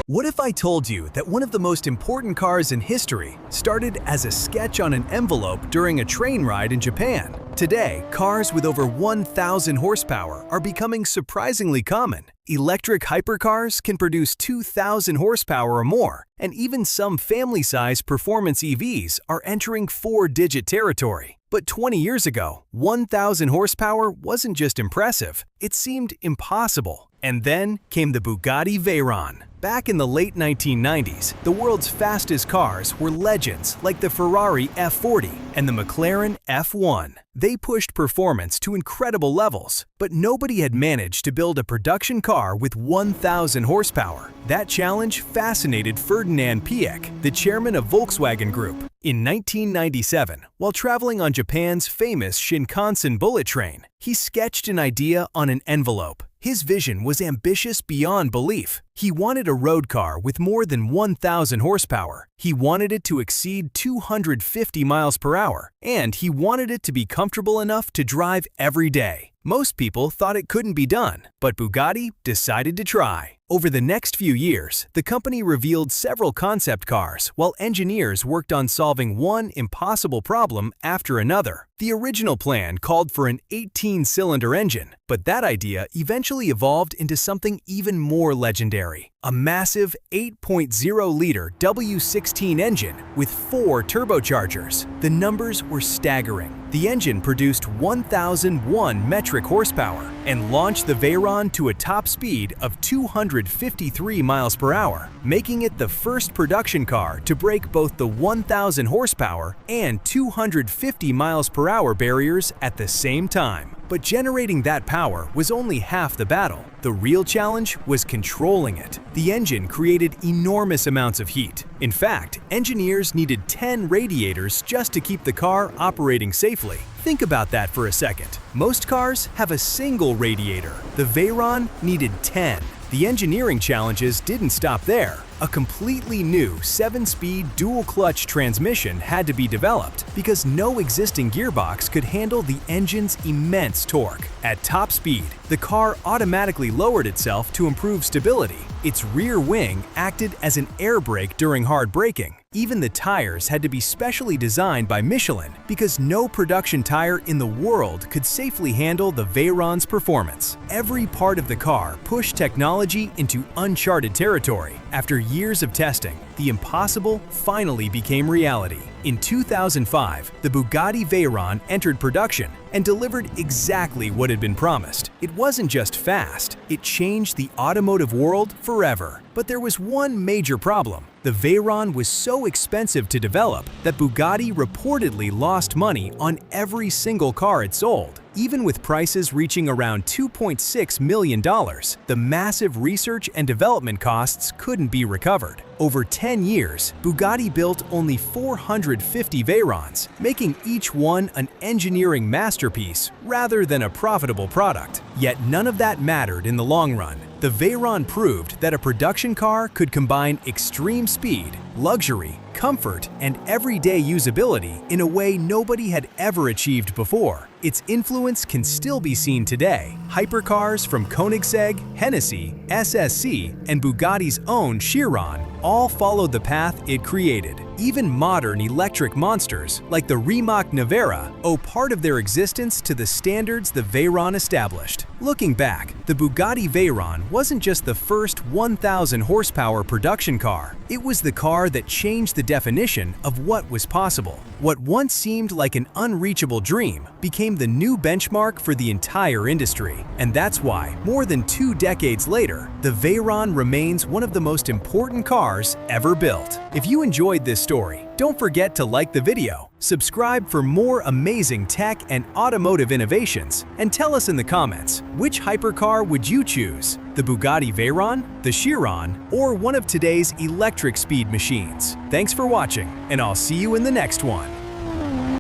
What if I told you that one of the most important cars in history started as a sketch on an envelope during a train ride in Japan? Today, cars with over 1,000 horsepower are becoming surprisingly common. Electric hypercars can produce 2,000 horsepower or more, and even some family-size performance EVs are entering four-digit territory. But 20 years ago, 1,000 horsepower wasn't just impressive, it seemed impossible. And then came the Bugatti Veyron. Back in the late 1990s, the world's fastest cars were legends like the Ferrari F40 and the McLaren F1. They pushed performance to incredible levels, but nobody had managed to build a production car with 1,000 horsepower. That challenge fascinated Ferdinand Piech, the chairman of Volkswagen Group. In 1997, while traveling on Japan's famous Shinkansen bullet train, he sketched an idea on an envelope. His vision was ambitious beyond belief. He wanted a road car with more than 1,000 horsepower. He wanted it to exceed 250 miles per hour, and he wanted it to be comfortable enough to drive every day. Most people thought it couldn't be done, but Bugatti decided to try. Over the next few years, the company revealed several concept cars while engineers worked on solving one impossible problem after another. The original plan called for an 18-cylinder engine, but that idea eventually evolved into something even more legendary. A massive 8.0-liter W16 engine with 4 turbochargers. The numbers were staggering. The engine produced 1,001 metric horsepower and launched the Veyron to a top speed of 253 miles per hour, making it the first production car to break both the 1,000 horsepower and 250 miles per hour barriers at the same time. But generating that power was only half the battle. The real challenge was controlling it. The engine created enormous amounts of heat. In fact, engineers needed 10 radiators just to keep the car operating safely. Think about that for a second. Most cars have a single radiator. The Veyron needed 10. The engineering challenges didn't stop there. A completely new 7-speed dual-clutch transmission had to be developed because no existing gearbox could handle the engine's immense torque. At top speed, the car automatically lowered itself to improve stability. Its rear wing acted as an air brake during hard braking. Even the tires had to be specially designed by Michelin because no production tire in the world could safely handle the Veyron's performance. Every part of the car pushed technology into uncharted territory. After years of testing, the impossible finally became reality. In 2005, the Bugatti Veyron entered production and delivered exactly what had been promised. It wasn't just fast, it changed the automotive world forever. But there was one major problem. The Veyron was so expensive to develop that Bugatti reportedly lost money on every single car it sold. Even with prices reaching around $2.6 million, the massive research and development costs couldn't be recovered. Over 10 years, Bugatti built only 450 Veyrons, making each one an engineering masterpiece rather than a profitable product. Yet none of that mattered in the long run. The Veyron proved that a production car could combine extreme speed, luxury, comfort, and everyday usability in a way nobody had ever achieved before. Its influence can still be seen today. Hypercars from Koenigsegg, Hennessy, SSC, and Bugatti's own Chiron all followed the path it created. Even modern electric monsters, like the Rimac Nevera, owe part of their existence to the standards the Veyron established. Looking back, the Bugatti Veyron wasn't just the first 1,000 horsepower production car. It was the car that changed the definition of what was possible. What once seemed like an unreachable dream became the new benchmark for the entire industry. And that's why, more than 2 decades later, the Veyron remains one of the most important cars ever built. If you enjoyed this story, don't forget to like the video, subscribe for more amazing tech and automotive innovations, and tell us in the comments, which hypercar would you choose? The Bugatti Veyron, the Chiron, or one of today's electric speed machines? Thanks for watching, and I'll see you in the next one.